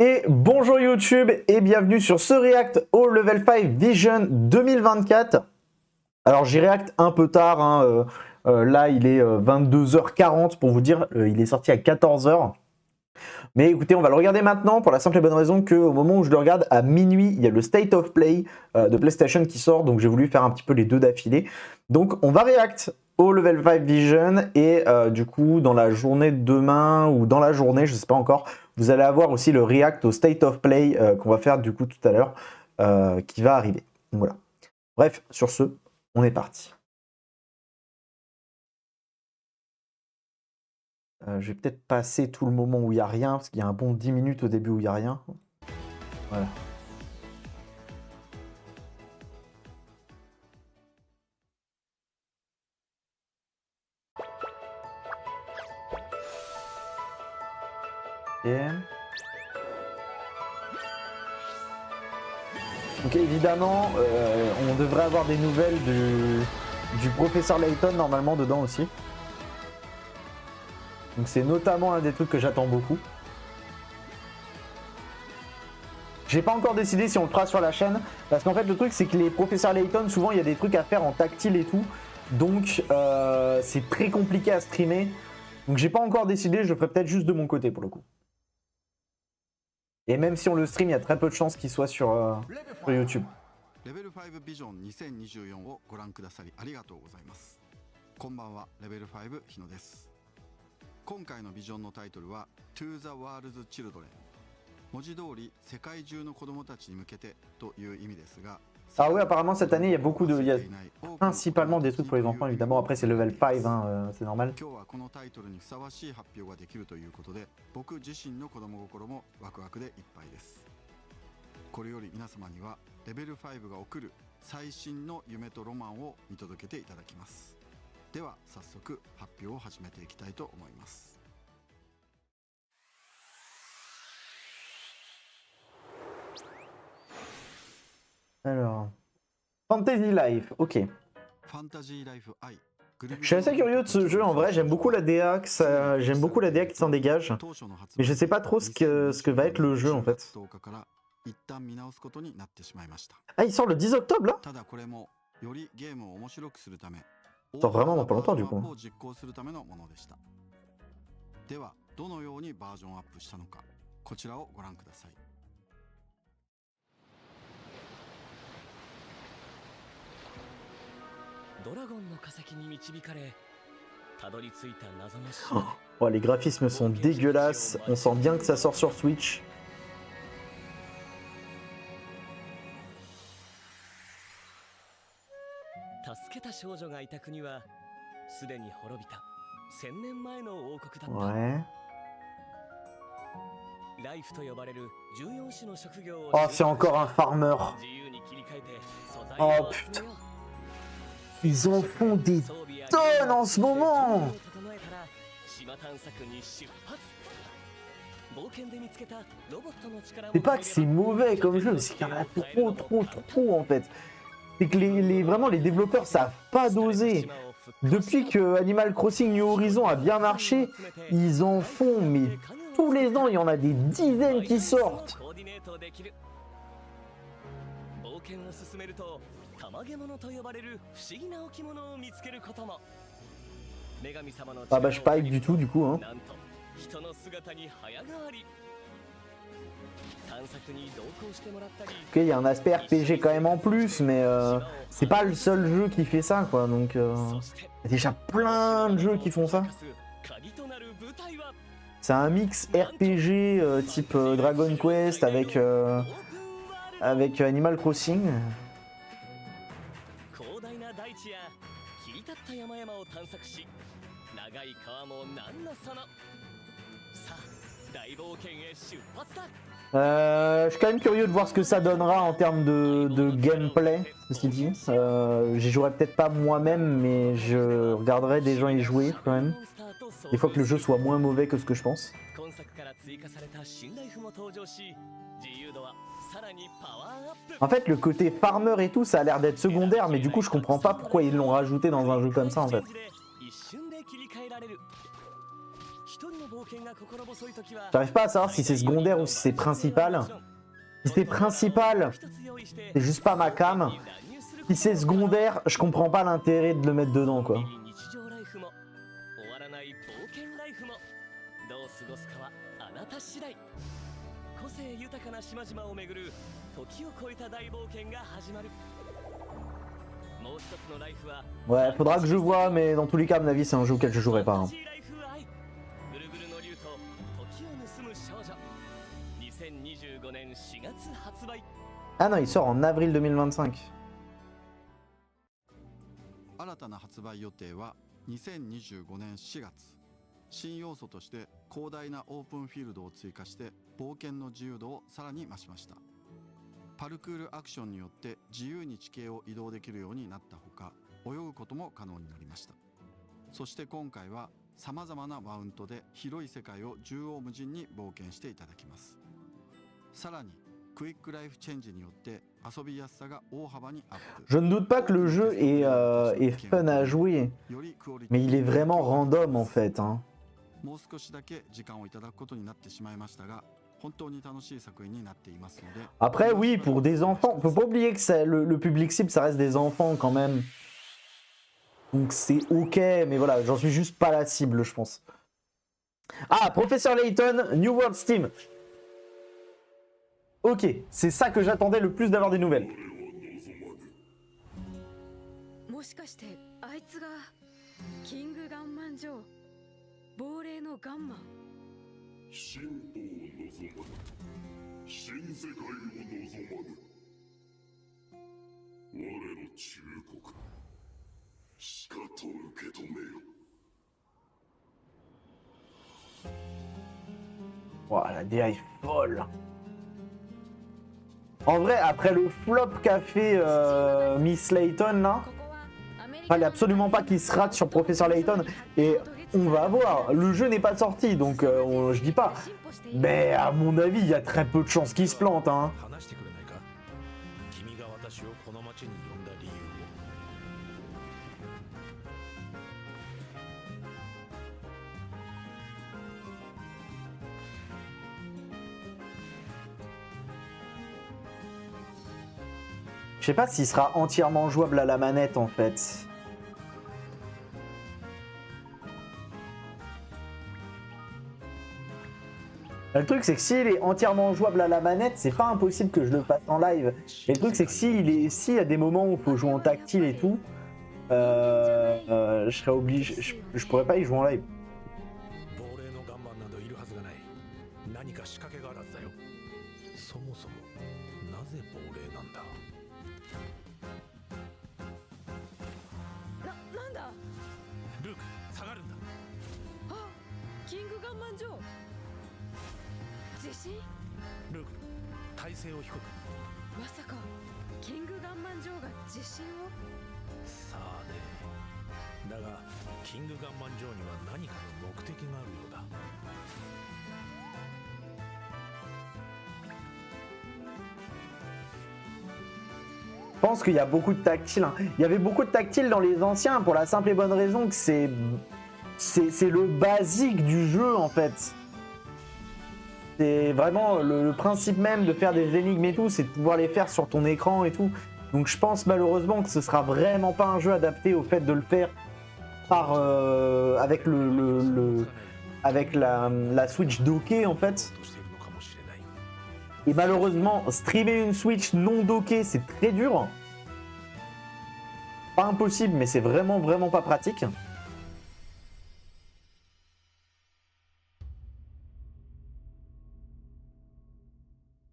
Et bonjour YouTube et bienvenue sur ce React au Level 5 Vision 2024. Alors j'y React un peu tard, hein, là il est 22h40 pour vous dire, il est sorti à 14h. Mais écoutez, on va le regarder maintenant pour la simple et bonne raison qu'au moment où je le regarde, à minuit, il y a le State of Play de PlayStation qui sort, donc j'ai voulu faire un petit peu les deux d'affilée. Donc on va React au Level 5 Vision et du coup dans la journée de demain ou dans la journée, je sais pas encore, vous allez avoir aussi le React au State of Play qu'on va faire du coup tout à l'heure qui va arriver. Donc, voilà. Bref, sur ce, on est parti. Je vais peut-être passer tout le moment où il n'y a rien, parce qu'il y a un bon 10 minutes au début où il n'y a rien. Voilà. Ok. Donc évidemment, on devrait avoir des nouvelles du professeur Layton normalement dedans aussi. Donc c'est notamment un des trucs que j'attends beaucoup. J'ai pas encore décidé si on le fera sur la chaîne, parce qu'en fait le truc c'est que les professeurs Layton, souvent il y a des trucs à faire en tactile et tout, donc c'est très compliqué à streamer. Donc j'ai pas encore décidé, je le ferai peut-être juste de mon côté pour le coup. Et même si on le stream, il y a très peu de chances qu'il soit sur YouTube. Level 5 Vision 2024をご覧くださりありがとうございます。こんばんは、レベル5日野です。今回のビジョンのタイトルは To the World's Children。文字通り世界中の子供たちに向けてという意味ですが。Ah oui, apparemment cette année il y a beaucoup de, il y a principalement des trucs pour les enfants évidemment. Après c'est level 5, hein, c'est normal. 今日はこのタイトルにふさわしい発表ができるということで、僕自身の子供心もワクワクでいっぱいです。これより皆様にはレベル5が送る最新の夢とロマンを見届けていただきます。では早速発表を始めていきたいと思います。Alors, Fantasy Life, ok. Fantasy Life I. Je suis assez curieux de ce jeu en vrai, j'aime beaucoup la DA, j'aime beaucoup la DA qui s'en dégage, mais je sais pas trop ce que va être le jeu en fait. Ah, il sort le 10 octobre là? Il sort vraiment dans pas longtemps du coup. Oh, les graphismes sont dégueulasses, on sent bien que ça sort sur Switch. Ouais. Oh, c'est encore un farmer. Oh putain. Ils en font des tonnes en ce moment. C'est pas que c'est mauvais comme jeu, mais c'est qu'il y en a trop en fait. C'est que vraiment les développeurs savent pas doser. Depuis que Animal Crossing New Horizons a bien marché, ils en font, mais tous les ans, il y en a des dizaines qui sortent. Ah bah je suis pas hype du tout du coup hein. Ok, il y a un aspect RPG quand même en plus, mais c'est pas le seul jeu qui fait ça quoi, donc il y a déjà plein de jeux qui font ça. C'est un mix RPG type Dragon Quest avec Animal Crossing. Je suis quand même curieux de voir ce que ça donnera en termes de gameplay, ceci dit. J'y jouerai peut-être pas moi-même, mais je regarderai des gens y jouer quand même. Des fois que le jeu soit moins mauvais que ce que je pense. En fait, le côté farmer et tout, ça a l'air d'être secondaire, mais du coup, je comprends pas pourquoi ils l'ont rajouté dans un jeu comme ça en fait. J'arrive pas à savoir si c'est secondaire ou si c'est principal. Si c'est principal, c'est juste pas ma cam. Si c'est secondaire, je comprends pas l'intérêt de le mettre dedans, quoi. Ouais, faudra que je vois, mais dans tous les cas, à mon avis, c'est un jeu auquel je jouerai pas. Hein. Ah non, il sort en avril 2025. 新たな発売予定は2025年4月。新要素として広大なオープンフィールドを追加して冒険の自由度をさらに増しました。パルクールアクションによって自由に地形を移動できるようになったほか、泳ぐことも可能になりました。そして今回はさまざまなマウントで広い世界を縦横無尽に冒険していただきます。さらにクイックライフチェンジによって遊びやすさが大幅にアップ。Je ne doute pas que le jeu est fun à jouer, mais il est vraiment random en fait. Hein. もう少しだけ時間をいただくことになってしまいましたが、本当に楽しい作品になっていますので。Après, oui, pour des enfants, faut pas oublier que le public cible, ça reste des enfants quand même. Donc c'est ok, mais voilà, j'en suis juste pas la cible, je pense. Ah, Professeur Layton, New World Steam. Ok, c'est ça que j'attendais le plus d'avoir des nouvelles. もしかしてあいつがキングガンマン城亡霊のガンマン神道を望まぬ新世界を望まぬ我の忠告しかと受け止めよ Ouah, la DA est folle. En vrai, après le flop qu'a fait Miss Layton là, fallait absolument pas qu'il se rate sur Professeur Layton. Et on va voir. Le jeu n'est pas sorti, donc je dis pas. Mais à mon avis, il y a très peu de chances qu'il se plante. Hein. Je sais pas s'il sera entièrement jouable à la manette en fait. Le truc c'est que s'il est entièrement jouable à la manette, c'est pas impossible que je le fasse en live. Et le truc c'est que s'il y a des moments où il faut jouer en tactile et tout, je serais obligé, je pourrais pas y jouer en live. Je pense qu'il y a beaucoup de tactile. Hein. Il y avait beaucoup de tactile dans les anciens pour la simple et bonne raison que c'est le basique du jeu en fait. C'est vraiment le principe même de faire des énigmes et tout, c'est de pouvoir les faire sur ton écran et tout. Donc je pense malheureusement que ce sera vraiment pas un jeu adapté au fait de le faire par avec avec la Switch dockée en fait. Et malheureusement, streamer une Switch non dockée, c'est très dur. Pas impossible, mais c'est vraiment pas pratique.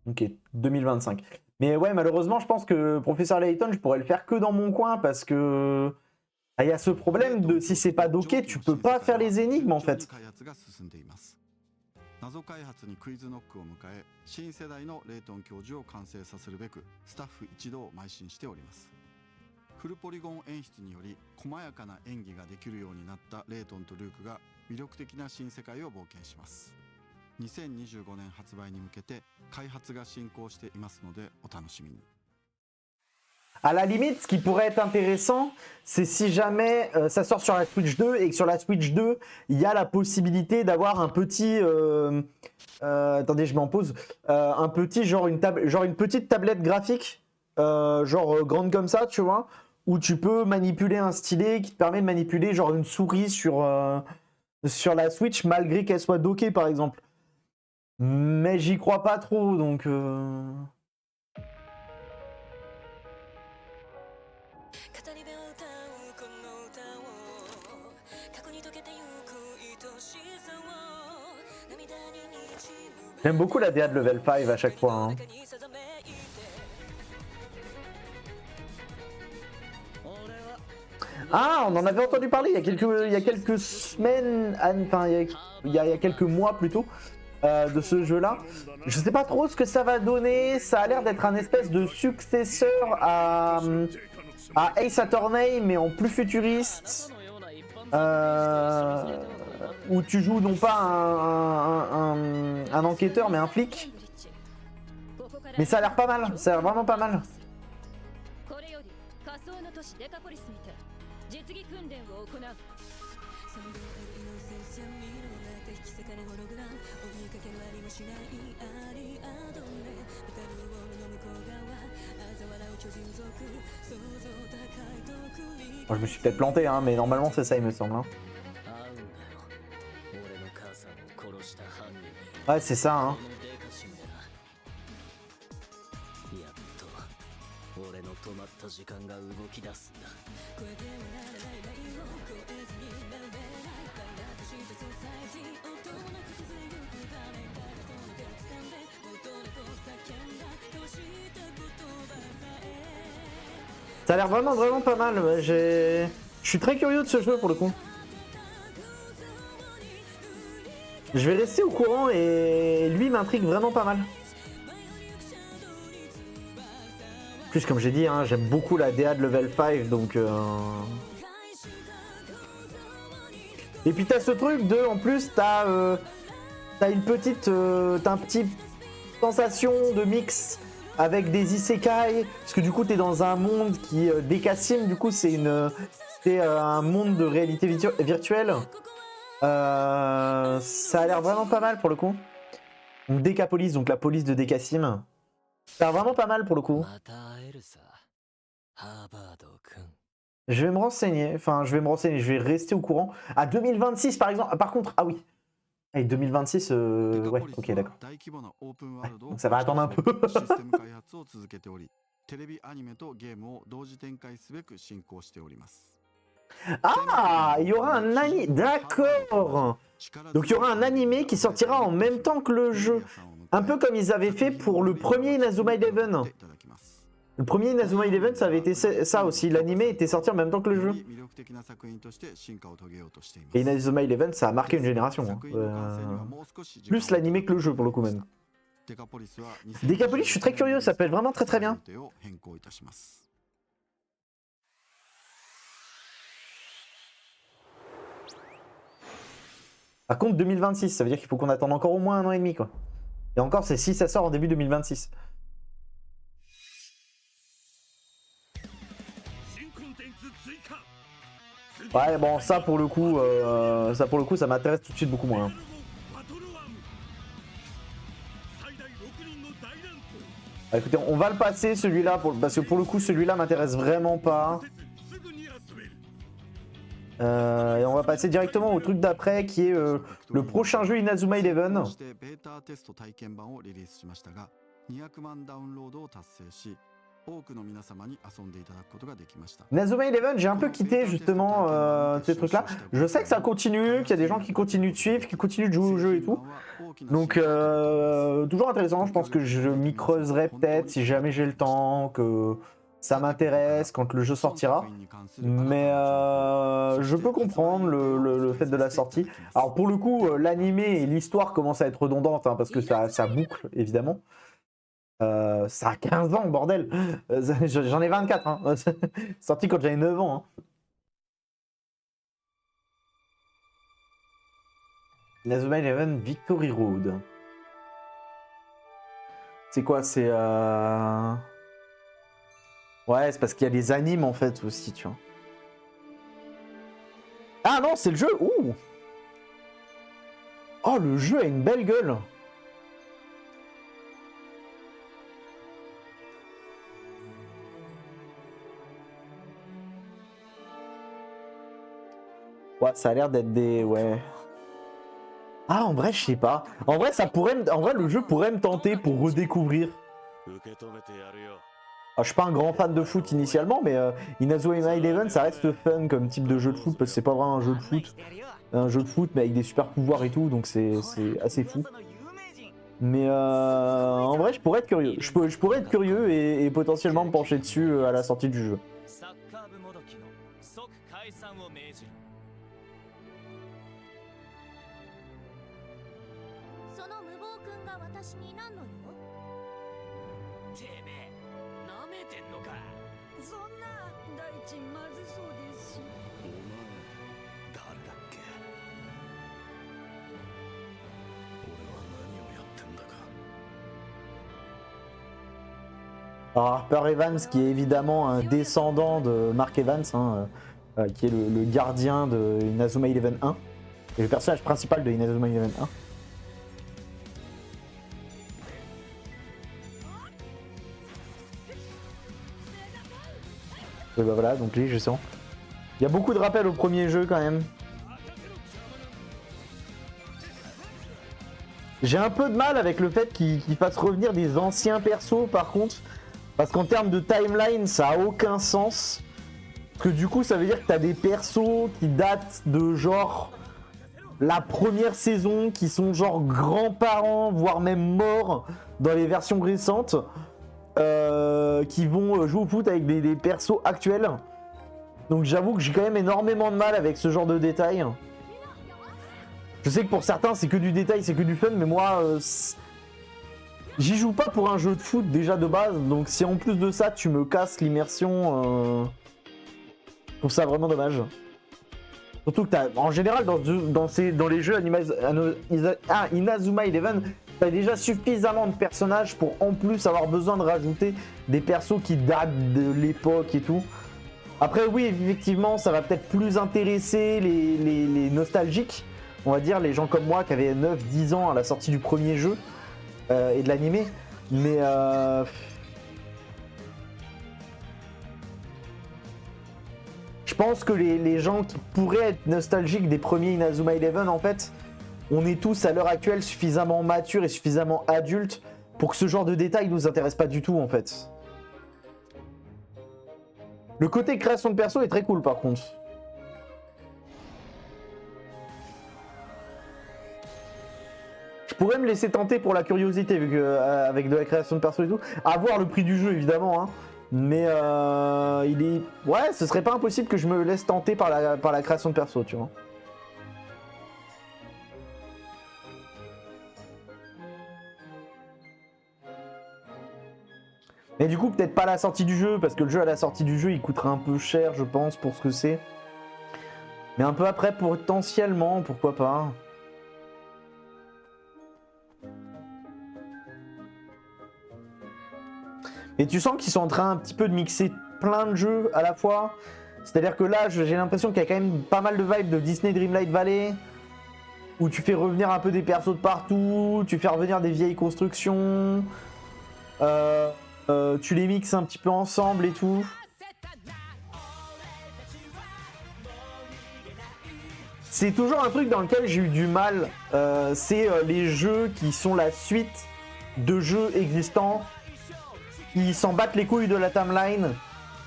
Ok, 2025. Mais ouais, malheureusement, je pense que Professeur Layton, je pourrais le faire que dans mon coin parce que il y a ce problème de si c'est pas docké, tu peux pas faire les énigmes en fait. 謎開発にクイズノックを迎え、新世代のレイトン教授を完成させるべくスタッフ一同邁進しております。フルポリゴン演出により細やかな演技ができるようになったレイトンとルークが魅力的な新世界を冒険します。2025年発売に向けて開発が進行していますのでお楽しみに。À la limite, ce qui pourrait être intéressant, c'est si jamais ça sort sur la Switch 2 et que sur la Switch 2, il y a la possibilité d'avoir un petit... attendez, je mets en pause. Un petit, genre une petite tablette graphique, grande comme ça, tu vois, où tu peux manipuler un stylet qui te permet de manipuler genre une souris sur la Switch malgré qu'elle soit dockée, par exemple. Mais j'y crois pas trop, donc... 語り部を歌うこの歌を過去に溶けてゆく愛しさを涙に滲む J'aime beaucoup la DA de Level 5 à chaque fois. Hein. 中に定めいて Ah, on en avait entendu parler il y a quelques semaines, enfin il y a quelques mois plutôt, de ce jeu-là. Je sais pas trop ce que ça va donner. Ça a l'air d'être un espèce de successeur à Ace Attorney, mais en plus futuriste. Où tu joues non pas un enquêteur, mais un flic. Mais ça a l'air pas mal. Ça a l'air vraiment pas mal. これより仮想の都市デカポリスにて実技訓練を行う その後あるイノセンスや身の中引き裂かれホログラム追いかけるありもしないアリアドネメタルウォールの向こう側嘲笑う巨人族想像高いと繰り Bon, je me suis peut-être planté, hein, mais normalement c'est ça, il me semble. Hein. 会うんだよ俺の母さんを殺した犯人に Ouais, c'est ça. Hein. このデカシンでなやっと俺の止まった時間が動き出すんだ超えてはならないラインを超えずになれない快楽したソサイティ音なく崩れゆく誰かがその手を掴んで音なく叫んだどうした言葉さえ Ça a l'air vraiment pas mal. Ouais, je suis très curieux de ce jeu pour le coup. Je vais rester au courant et lui m'intrigue vraiment pas mal. En plus, comme j'ai dit, hein, j'aime beaucoup la DA de Level 5, donc... Et puis t'as ce truc de, en plus, t'as une petite... t'as un petit sensation de mix avec des isekai, parce que du coup t'es dans un monde qui... Décassim, du coup c'est un monde de réalité virtuelle. Ça a l'air vraiment pas mal pour le coup. Donc Decapolis, donc la police de Décassim. Ça a l'air vraiment pas mal pour le coup. また会えるさハーバード君 Je vais me renseigner, je vais rester au courant. À 2026 par exemple, par contre, ah oui. Et 2026, ouais, ok, d'accord. 大規模なオープンワールドを Donc ça va attendre un peu. システム開発を続けており、テレビアニメとゲームを同時展開すべく進行しております。 Ah, il y aura un anime, d'accord. Donc il y aura un animé qui sortira en même temps que le jeu. Un peu comme ils avaient fait pour le premier Inazuma Eleven. Le premier Inazuma Eleven, ça avait été ça aussi. L'animé était sorti en même temps que le jeu. Et Inazuma Eleven, ça a marqué une génération. Hein. Plus l'animé que le jeu pour le coup même. Decapolis, je suis très curieux, ça peut être vraiment très bien. Par contre, 2026, ça veut dire qu'il faut qu'on attende encore au moins 1 an et demi, quoi. Et encore, c'est si ça sort en début 2026. Ouais, bon, ça pour le coup, ça m'intéresse tout de suite beaucoup moins. Hein. Ah, écoutez, on va le passer celui-là, parce que pour le coup, celui-là m'intéresse vraiment pas. Et on va passer directement au truc d'après qui est le prochain jeu Inazuma Eleven. Inazuma Eleven, j'ai un peu quitté justement ces trucs-là. Je sais que ça continue, qu'il y a des gens qui continuent de suivre, qui continuent de jouer au jeu et tout. Donc toujours intéressant, je pense que je m'y creuserai peut-être si jamais j'ai le temps, que ça m'intéresse quand le jeu sortira. Mais je peux comprendre le fait de la sortie. Alors pour le coup, l'animé et l'histoire commencent à être redondantes, hein, parce que ça boucle évidemment. Ça a 15 ans, bordel. J'en ai 24. Hein. Sorti quand j'avais 9 ans. Hein. Inazuma Eleven Victory Road. C'est quoi? C'est... Ouais, c'est parce qu'il y a les animes en fait aussi, tu vois. Ah non, c'est le jeu. Ouh. Oh, le jeu a une belle gueule. Ouais, ça a l'air d'être des... Ouais. Ah, en vrai, je sais pas. En vrai, ça pourrait en vrai, le jeu pourrait me tenter pour redécouvrir. Ah, je suis pas un grand fan de foot initialement, mais Inazuma Eleven, ça reste fun comme type de jeu de foot, parce que c'est pas vraiment un jeu de foot. Un jeu de foot, mais avec des super pouvoirs et tout, donc c'est assez fou. Mais en vrai, je pourrais être curieux. Je pourrais être curieux et potentiellement me pencher dessus à la sortie du jeu. その無謀くんが私に何の用？てめえなめてんのか。そんな大地まずそうですし。お前誰だっけ。俺は何をやってんだか。 Alors Harper Evans, qui est évidemment un descendant de Mark Evans, hein, qui est le gardien de Inazuma Eleven 1, et le personnage principal de Inazuma Eleven 1. Et bah voilà, donc lui je sens. Il y a beaucoup de rappels au premier jeu quand même. J'ai un peu de mal avec le fait qu'il fasse revenir des anciens persos par contre. Parce qu'en termes de timeline, ça a aucun sens. Parce que du coup, ça veut dire que t'as des persos qui datent de genre la première saison, qui sont genre grands-parents, voire même morts dans les versions récentes, qui vont jouer au foot avec des persos actuels. Donc j'avoue que j'ai quand même énormément de mal avec ce genre de détails. Je sais que pour certains, c'est que du détail, c'est que du fun, mais moi... j'y joue pas pour un jeu de foot déjà de base, donc si en plus de ça tu me casses l'immersion, je trouve ça vraiment dommage. Surtout que t'as, en général dans les jeux Inazuma Eleven, t'as déjà suffisamment de personnages pour en plus avoir besoin de rajouter des persos qui datent de l'époque et tout. Après oui, effectivement, ça va peut-être plus intéresser les nostalgiques, on va dire les gens comme moi qui avaient 9-10 ans à la sortie du premier jeu. Et de l'animé, mais je pense que les gens qui pourraient être nostalgiques des premiers Inazuma Eleven, en fait, on est tous à l'heure actuelle suffisamment matures et suffisamment adultes pour que ce genre de détails nous intéresse pas du tout en fait. Le côté création de perso est très cool par contre. Je pourrais me laisser tenter pour la curiosité, vu que avec de la création de perso et tout. À voir le prix du jeu évidemment, hein. Mais il est. Ouais, ce serait pas impossible que je me laisse tenter par la création de perso, tu vois. Mais du coup, peut-être pas à la sortie du jeu, parce que le jeu à la sortie du jeu il coûtera un peu cher, je pense, pour ce que c'est. Mais un peu après, potentiellement, pourquoi pas. Et tu sens qu'ils sont en train un petit peu de mixer plein de jeux à la fois. C'est-à-dire que là, j'ai l'impression qu'il y a quand même pas mal de vibes de Disney Dreamlight Valley, où tu fais revenir un peu des persos de partout, tu fais revenir des vieilles constructions, tu les mixes un petit peu ensemble et tout. C'est toujours un truc dans lequel j'ai eu du mal, c'est les jeux qui sont la suite de jeux existants, qui s'en battent les couilles de la timeline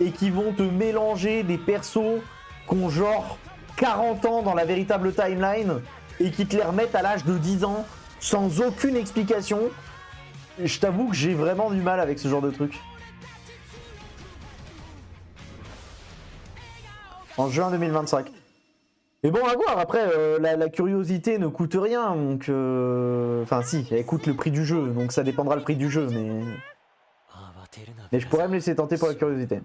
et qui vont te mélanger des persos qui ont genre 40 ans dans la véritable timeline et qui te les remettent à l'âge de 10 ans sans aucune explication. Je t'avoue que j'ai vraiment du mal avec ce genre de truc. En juin 2025. Mais bon, à voir, après, la curiosité ne coûte rien, donc... Enfin si, elle coûte le prix du jeu, donc ça dépendra le prix du jeu, mais... Mais je pourrais me laisser tenter pour la curiosité.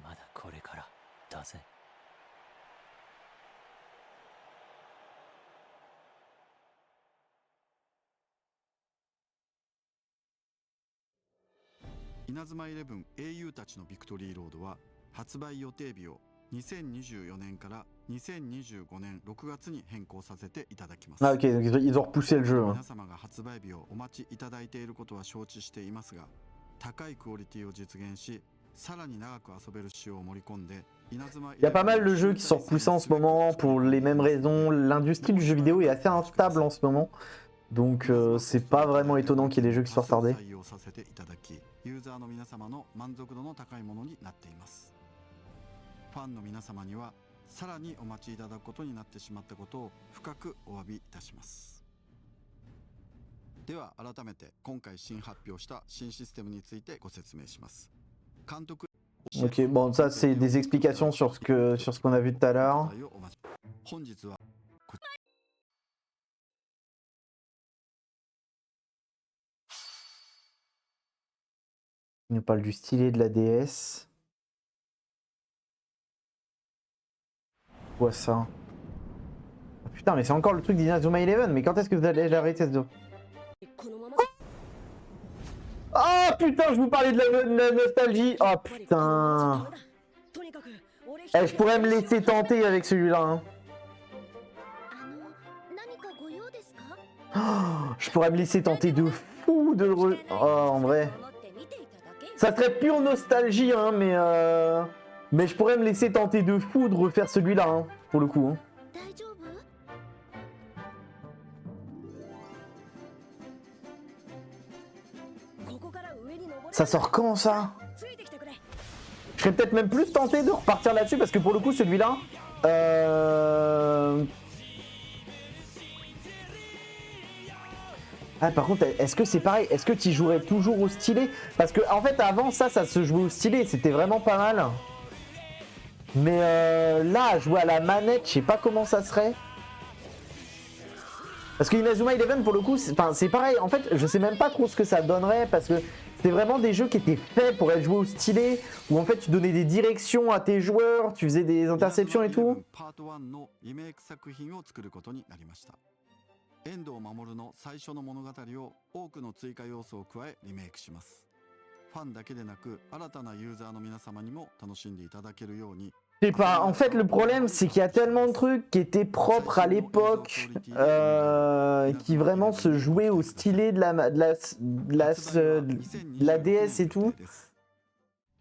Inazuma Eleven 英雄たちのビクトリーロードは発売予定日を2024年から2025年6月に変更させていただきます。 Ah ok, donc ils ont repoussé le jeu. 皆様が発売日をお待ちいただいていることは承知していますが、高いクオリティを実現し、さらに長く遊べる仕様を盛り込んで、Il y a pas mal de jeux qui sont repoussés en ce moment pour les mêmes raisons. L'industrie du jeu vidéo est assez instable en ce moment. Donc c'est pas vraiment étonnant qu'il y ait des jeux qui soient retardés. 採用させていただき、ユーザーの皆様の満足度の高いものになっています。ファンの皆様にはさらにお待ちいただくことになってしまったことを深くお詫びいたします。では改めて今回新発表した新システムについてご説明します。監督 Ok, bon, ça c'est des explications sur ce qu'on a vu tout à l'heure. 本日は Il nous parle du stylet de la DS. Quoi ça? Ah, putain, mais c'est encore le truc d'Inazuma Eleven. Mais quand est-ce que vous allez arrêter ce dos? Ah putain, je vous parlais de la nostalgie. Oh putain. Eh, je pourrais me laisser tenter avec celui-là. Hein. 何かご用ですか？ Oh, je pourrais me laisser tenter de fou de le Oh, en vrai. Ça serait pure nostalgie, hein, mais je pourrais me laisser tenter de fou de refaire celui-là, hein, pour le coup. Hein. 大丈夫？ Ça sort quand ça? Je serais peut-être même plus tenté de repartir là-dessus parce que pour le coup celui-là... Ah par contre, est-ce que c'est pareil? Est-ce que tu jouerais toujours au stylet? Parce que en fait avant ça se jouait au stylet, c'était vraiment pas mal. Mais là, jouer à la manette, je sais pas comment ça serait. Parce que Inazuma Eleven pour le coup, c'est pareil, en fait je sais même pas trop ce que ça donnerait parce que c'était vraiment des jeux qui étaient faits pour être joués au stylet, où en fait tu donnais des directions à tes joueurs, tu faisais des interceptions et tout. 遠藤守の最初の物語を多くの追加要素を加えリメイクします。ファンだけでなく新たなユーザーの皆様にも楽しんでいただけるように。Je sais pas, en fait le problème c'est qu'il y a tellement de trucs qui étaient propres à l'époque, qui vraiment se jouaient au stylet de la DS et tout,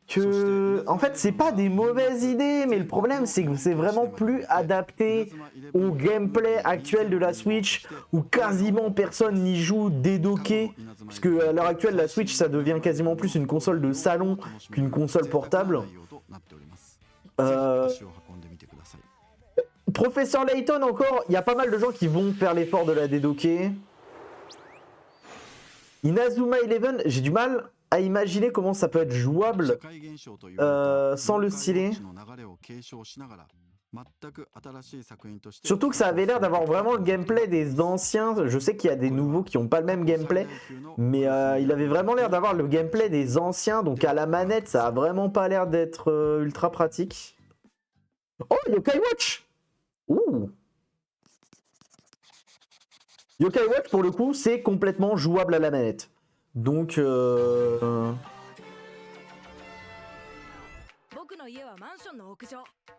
que en fait c'est pas des mauvaises idées, mais le problème c'est que c'est vraiment plus adapté au gameplay actuel de la Switch, où quasiment personne n'y joue dédocké, puisque à l'heure actuelle la Switch ça devient quasiment plus une console de salon qu'une console portable. Professeur Layton encore, il y a pas mal de gens qui vont faire l'effort de la dédocker. Inazuma Eleven, j'ai du mal à imaginer comment ça peut être jouable sans le stylet. Surtout que ça avait l'air d'avoir vraiment le gameplay des anciens. Je sais qu'il y a des nouveaux qui n'ont pas le même gameplay, mais il avait vraiment l'air d'avoir le gameplay des anciens. Donc à la manette, ça a vraiment pas l'air d'être ultra pratique. Oh, Yokai Watch! Ouh! Yokai Watch, pour le coup, c'est complètement jouable à la manette. Donc...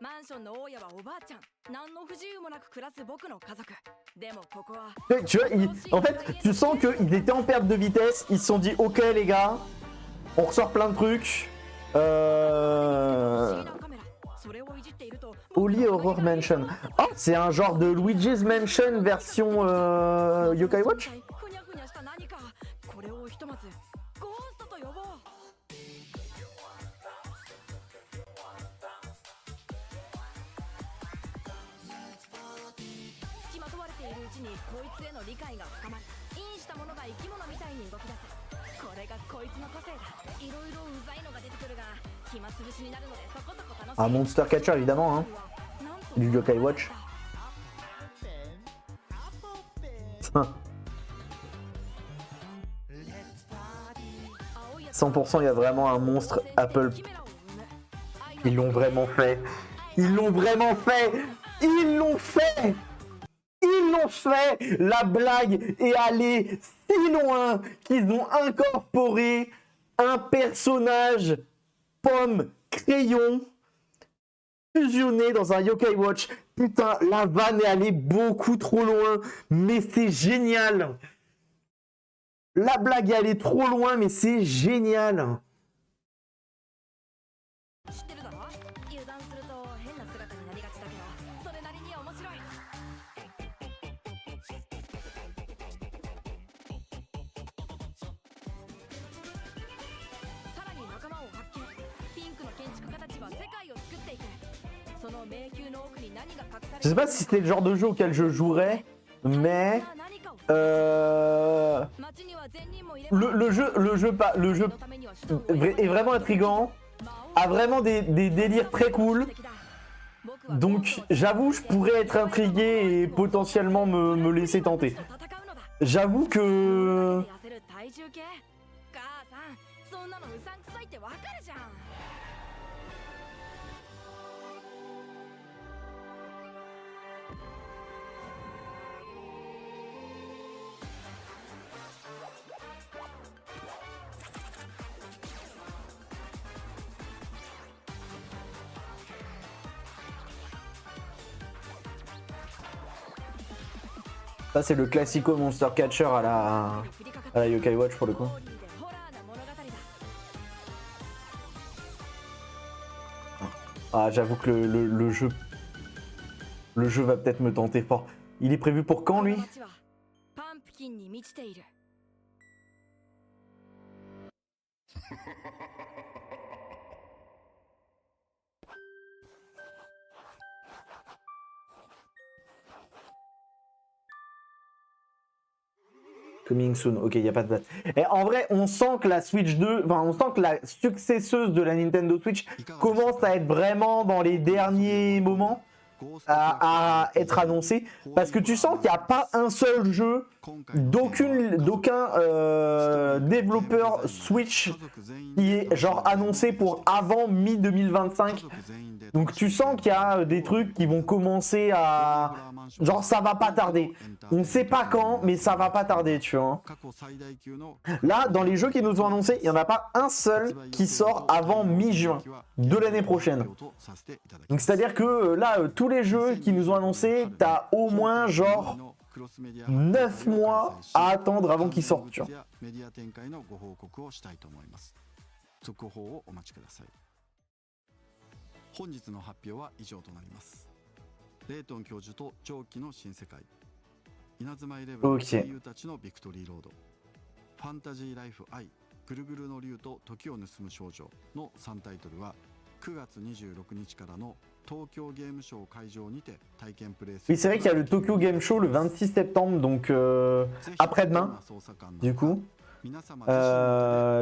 マンションの大家はおばあちゃん。何の不自由もなく暮らす僕の家族。でもここは。Tu vois, en fait, tu sens qu'ils étaient en perte de vitesse. Ils se sont dit, ok les gars, on ressort plein de trucs. Oli Horror Mansion. Oh, c'est un genre de Luigi's Mansion version Yokai Watch. Ah, Monster Catcher évidemment, hein. Du Yokai Watch. 100%, il y a vraiment un monstre Apple. Ils l'ont vraiment fait. Ils l'ont vraiment fait. Ils l'ont fait. Ils l'ont fait. La blague est allée si loin qu'ils ont incorporé un personnage pomme crayon fusionner dans un Yokai Watch. Putain, la vanne est allée beaucoup trop loin, mais c'est génial. La blague est allée trop loin, mais c'est génial. 知ってるだろ油断すると変な姿になりがちだけどそれなりに面白いさらに仲間を発見ピンクの建築家たちは世界を作っていくその迷宮の奥に何が隠され Je sais pas si c'était le genre de jeu auquel je jouerais, mais 何かを le jeu est vraiment intriguant, a vraiment des délires très cool. Donc j'avoue, je pourrais être intrigué et potentiellement me laisser tenter. J'avoue que... 体重計母さんそんなのうさんくさいってわかるじゃん Ça c'est le classico Monster Catcher à la Yokai Watch pour le coup. Ah j'avoue que le jeu va peut-être me tenter fort. Il est prévu pour quand lui? パンプキンに満ちている Coming soon, ok, il n'y a pas de date. Et en vrai, on sent que la Switch 2, enfin, on sent que la successeuse de la Nintendo Switch commence à être vraiment dans les derniers moments à être annoncée. Parce que tu sens qu'il n'y a pas un seul jeu d'aucun développeur Switch qui est genre annoncé pour avant mi-2025. Donc tu sens qu'il y a des trucs qui vont commencer à... Genre ça va pas tarder. On ne sait pas quand, mais ça va pas tarder, tu vois. Là, dans les jeux qui nous ont annoncés, il n'y en a pas un seul qui sort avant mi-juin de l'année prochaine. Donc c'est-à-dire que là, tous les jeux qui nous ont annoncés, t'as au moins genre 9 mois à attendre avant qu'ils sortent, tu vois. 本日の発表は以上となります。レイトン教授と長期の新世界、稲妻イレブン英雄たちのビクトリーロード、ファンタジーライフ I、ぐるぐるの竜と時を盗む少女の3タイトルは9月26日からの東京ゲームショウ会場にて体験プレイする。 Oui, c'est vrai qu'il y a le Tokyo Game Show le 26 septembre, donc après-demain, du coup.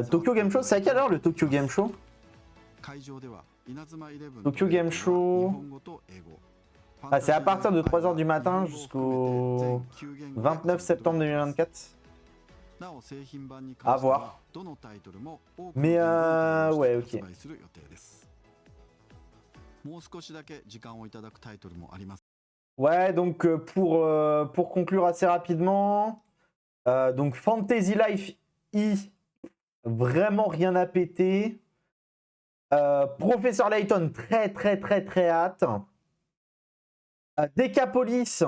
Tokyo Game Show, c'est à quelle heure le Tokyo Game Show? Tokyo Game Show... Ah, c'est à partir de 3h du matin jusqu'au 29 septembre 2024. À voir. Mais ouais, ok. Ouais, donc pour conclure assez rapidement, donc Fantasy Life I, vraiment rien à péter. Professeur Layton, très hâte. Decapolis,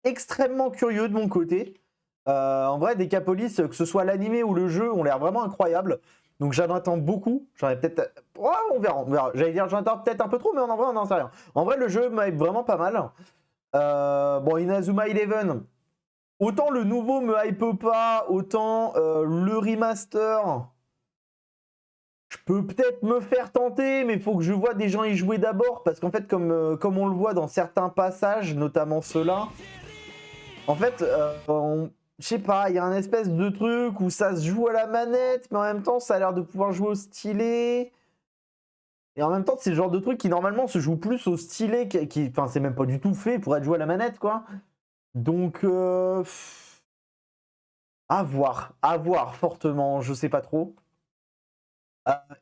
extrêmement curieux de mon côté. En vrai, Decapolis, que ce soit l'animé ou le jeu, ont l'air vraiment incroyables. Donc j'en attends beaucoup. J'en ai peut-être... Ouais, on verra. J'allais dire j'en attends peut-être un peu trop, mais en vrai, on n'en sait rien. En vrai, le jeu m'a vraiment pas mal. Bon, Inazuma Eleven. Autant le nouveau me hype pas, autant le remaster... Je peux peut-être me faire tenter, mais il faut que je vois des gens y jouer d'abord. Parce qu'en fait, comme on le voit dans certains passages, notamment ceux-là, en fait, je sais pas, il y a un espèce de truc où ça se joue à la manette, mais en même temps, ça a l'air de pouvoir jouer au stylet. Et en même temps, c'est le genre de truc qui, normalement, se joue plus au stylet. Enfin, c'est même pas du tout fait pour être joué à la manette, quoi. Donc, à voir fortement, je sais pas trop.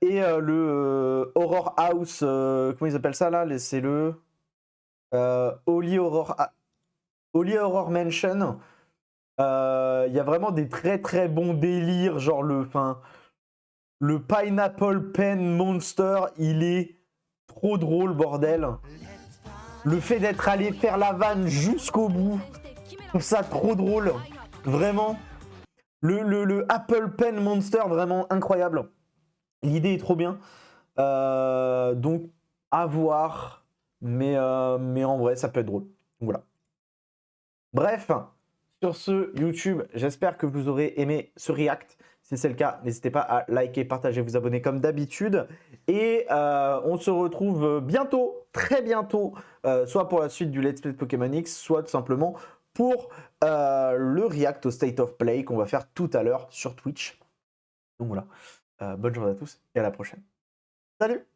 Et le Horror House, comment ils appellent ça là? C'est le Holy Horror Mansion. Il y a vraiment des très bons délires, genre Le Pineapple Pen Monster, il est trop drôle, bordel. Le fait d'être allé faire la vanne jusqu'au bout, je trouve ça trop drôle. Vraiment. Le Apple Pen Monster, vraiment incroyable. L'idée est trop bien. Donc, à voir. Mais en vrai, ça peut être drôle. Voilà. Bref, sur ce YouTube, j'espère que vous aurez aimé ce react. Si c'est le cas, n'hésitez pas à liker, partager, vous abonner comme d'habitude. Et on se retrouve bientôt, très bientôt, soit pour la suite du Let's Play de Pokémon X, soit tout simplement pour le react au State of Play qu'on va faire tout à l'heure sur Twitch. Donc voilà, bonne journée à tous et à la prochaine. Salut!